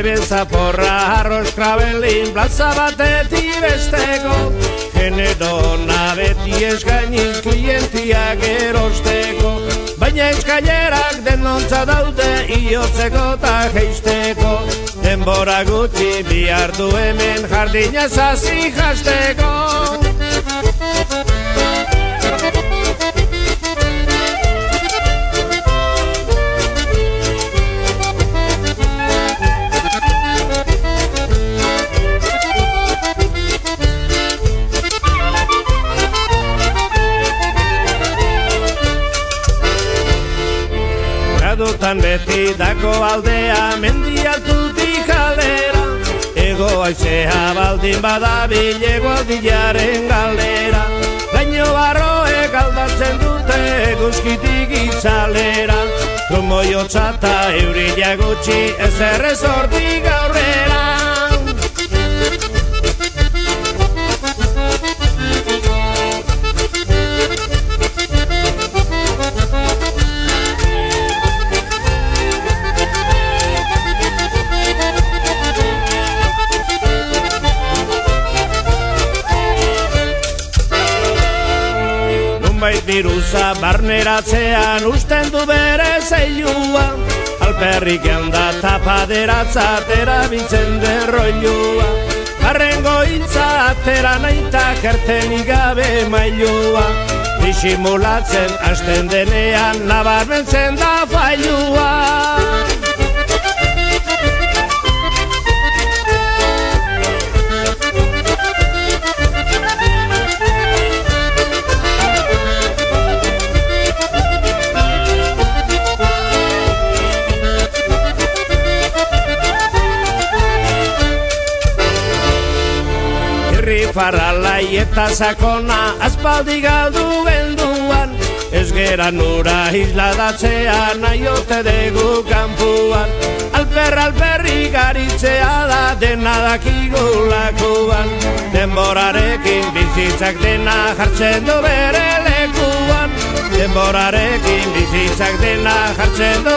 Nieve, zaporra, arroz, krabelin, plaza batetik besteko Genero beti eskainiz klientiak erosteko Baina eskailerak denontza daude iotzeko eta geisteko Denbora gutxi bihar du hemen jardina zazi jazteko Dutan beti dako aldea mendialtutik kalera Ego aizea baldin badabil ego aldilaren galdera Gaino barroek aldatzen dute eguzkitik itzalera Trumoi hotzata eurila gutxi ez errezortik aurrera Biruza barneratzean usten du bere zeilua Alperrik handa tapaderatzat erabiltzen derroilua Barrengo hitza atera nahitak ertenik gabe mailua Disimulatzen hasten denean nabarmentzen da failua Farralai eta sakona aspaldi galdu benduan Ez geran ura isladazea nahiote dugu kanpuan Alperri garitzea da dena dakigulakuan Denborarekin bizitzak dena jartzen du bere lekuan Denborarekin bizitzak dena jartzen du